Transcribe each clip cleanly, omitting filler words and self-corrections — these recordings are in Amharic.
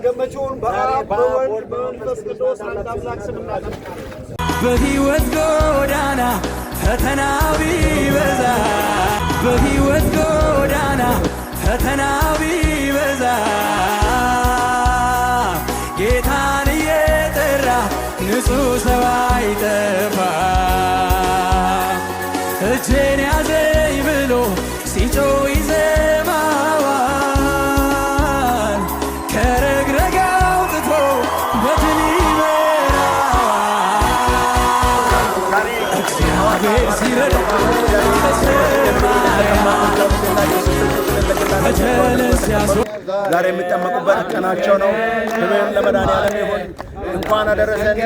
ገመቹን በአብ በወልድ በመንፈስ ቅዱስ አንድ አምላክ ስም በሕይወት ጎዳና ፈተናው ቢበዛ በሕይወት ጎዳና ፈተናው ቢበዛ ጌታን እየጠራ ንጹሕ ሰው አይጠፋ እጄን ያዘኝ ብሎ ሲጮህ ይሰማዋል ከረግረግ አውጥቶ በድል ይመራዋል እግዚአብሔር ሲረዳ ዛሬ የሚጠመቁበት ቀናቸው ነው። ክብር ለመድኃኒዓለም ይሁን። እንኳን አደረሰን።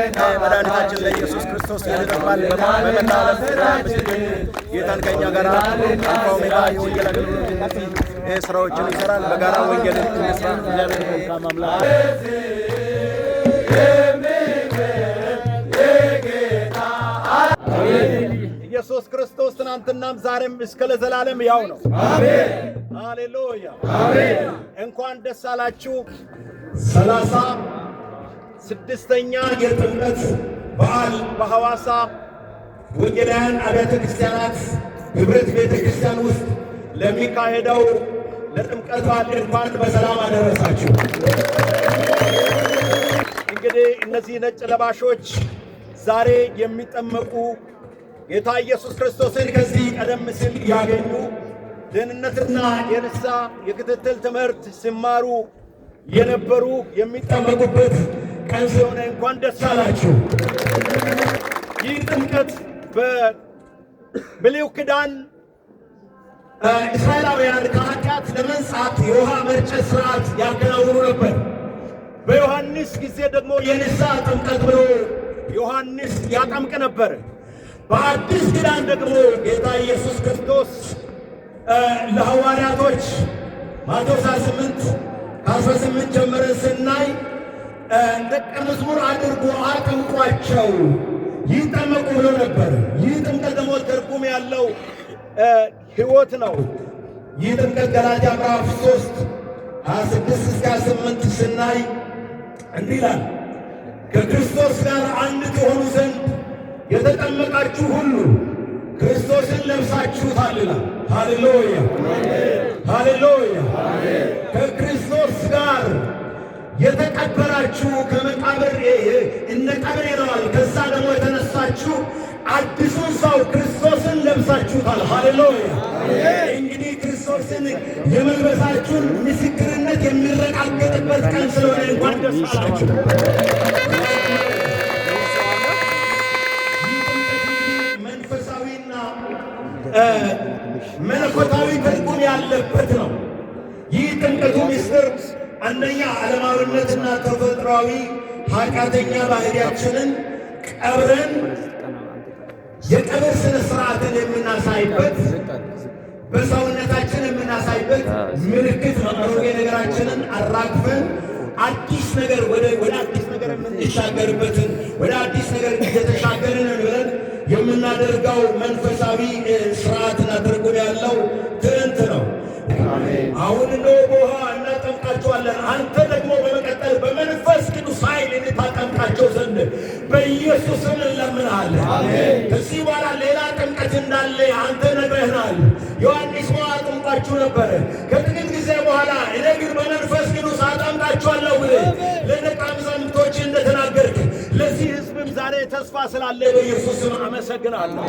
መድኃኒታችን ለኢየሱስ ክርስቶስ የልደት በዓል በመላ ዓለም የምትገኙ ጌታን ከእኛ ጋር አልፋ ኦሜጋ የወንጌል አገልግሎት ስራዎችን ይሰራል። በጋራ ወንጌልን እንስራ። እግዚአብሔር መልካም አምላክ ኢየሱስ ክርስቶስ ትናንትናም ዛሬም እስከ ለዘላለም ያው ነው። አሜን ሃሌሉያ አሜን። እንኳን ደስ አላችሁ። 36ኛ የጥምቀት በዓል በሐዋሳ ወንጌላውያን አብያተ ክርስቲያናት ህብረት ቤተ ክርስቲያን ውስጥ ለሚካሄደው ለጥምቀት በዓል እንኳን በሰላም አደረሳችሁ። እንግዲህ እነዚህ ነጭ ለባሾች ዛሬ የሚጠመቁ ጌታ ኢየሱስ ክርስቶስን ከዚህ ቀደም ሲል ያገኙ ደህንነትና የንስሐ የክትትል ትምህርት ሲማሩ የነበሩ የሚጠመቁበት ቀን ስለሆነ እንኳን ደስ አላችሁ። ይህ ጥምቀት በብሉይ ኪዳን እስራኤላውያን ከኃጢአት ለመንጻት የውሃ መርጨት ሥርዓት ያከናውኑ ነበር። በዮሐንስ ጊዜ ደግሞ የንስሐ ጥምቀት ብሎ ዮሐንስ ያጠምቅ ነበር። በአዲስ ኪዳን ደግሞ ጌታ ኢየሱስ ክርስቶስ ለሐዋርያቶች ማቴዎስ 8:18 ጀምረን ስናይ ደቀ መዝሙር አድርጎ አጥምቋቸው ይጠመቁ ብሎ ነበር። ይህ ጥምቀት ደግሞ ትርጉም ያለው ሕይወት ነው። ይህ ጥምቀት ገላትያ ምዕራፍ 3:26-28 ስናይ እንዲህ ይላል፣ ከክርስቶስ ጋር አንድ ትሆኑ ዘንድ የተጠመቃችሁ ሁሉ ክርስቶስን ለብሳችሁታል ይላል። ሃሌሉያ ሃሌሉያ። ከክርስቶስ ጋር የተቀበራችሁ ከመቃብር እነ ቀብር ይለዋል። ከዛ ደግሞ የተነሳችሁ አዲሱን ሰው ክርስቶስን ለብሳችሁታል። ሃሌሉያ። እንግዲህ ክርስቶስን የመልበሳችሁን ምስክርነት የሚረጋገጥበት ቀን ስለሆነ እንኳን ደስ አላችሁ። መለኮታዊ ትርጉም ያለበት ነው። ይህ ጥምቀቱ ምስጢር አንደኛ ዓለማዊነትና ተፈጥሯዊ ኃጢአተኛ ባህሪያችንን ቀብረን የቀብር ስነ ስርዓትን የምናሳይበት በሰውነታችን የምናሳይበት ምልክት ነው። አሮጌ ነገራችንን አራግፈን አዲስ ነገር ወደ አዲስ ነገር የምንሻገርበትን ወደ አዲስ ነገር እየተሻገርን ብለን የምናደርገው መንፈሳዊ ስርዓትና ትርጉም ያለው ትዕይንት ነው። አሁን ነው በውሃ እናጠምቃቸዋለን። አንተ ደግሞ በመቀጠል በመንፈስ ቅዱስ ኃይል እንድታጠምቃቸው ዘንድ በኢየሱስም እንለምንሃለን። ከዚህ በኋላ ሌላ ጥምቀት እንዳለ አንተ ነግረህናል። ዮሐንስ ውሃ አጥምቃችሁ ነበረ። ከጥቂት ጊዜ በኋላ እኔ ግን በመንፈስ ቅዱስ አጠምቃችኋለሁ ብለህ ለደቀ መዛሙርቶች እንደተናገርክ ለዚህ ሕዝብም ዛሬ ተስፋ ስላለ በኢየሱስም አመሰግናለሁ።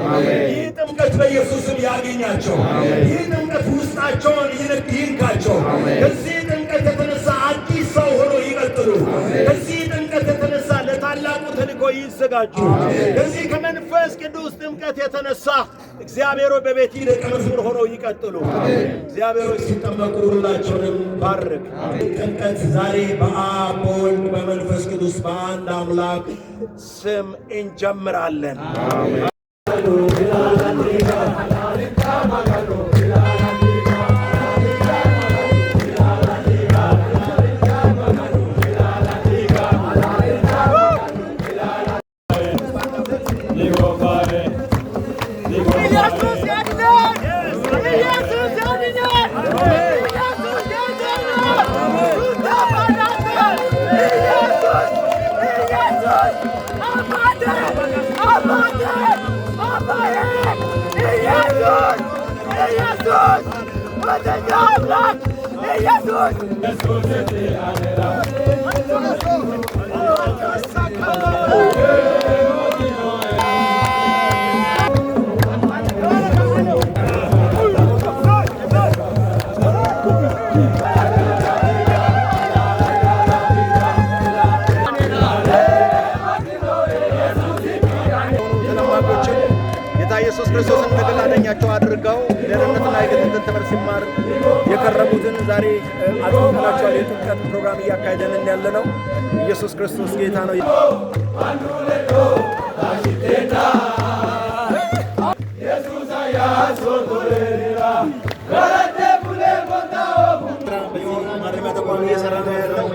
ይህ ጥምቀት በኢየሱስም ያገኛቸው። ይህ ጥምቀት ውስጣቸውን ይንካቸው። ከዚህ ጥምቀት የተነሳ አዲስ ሰው ሆኖ ይቀጥሉ። ከዚህ ጥምቀት የተነሳ ለታላቁ ተልእኮ ይዘጋጁ። ከዚህ ከመንፈስ ቅዱስ ጥምቀት የተነሳ እግዚአብሔር በቤት ደቀ መዝሙር ሆነው ይቀጥሉ። እግዚአብሔር ሲጠመቁ ሁላቸውንም ባርክ። ጥምቀት ዛሬ በአብ በወልድ በመንፈስ ቅዱስ በአንድ አምላክ ስም እንጀምራለን። ኢየሱስ ኢየሱስ ክርስቶስን ከግል አዳኛቸው አድርገው ደህንነትና የግንኙነት ትምህርት ሲማር የከረሙትን ዛሬ አጥምቀናቸዋል። የጥምቀት ፕሮግራም እያካሄደን ያለ ነው። ኢየሱስ ክርስቶስ ጌታ ነው። ማረሚያ ተቋም እየሰራ ነው ያለው።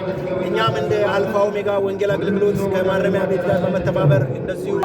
እኛም እንደ አልፋ ኦሜጋ ወንጌል አገልግሎት ከማረሚያ ቤት ጋር በመተባበር እንደዚሁ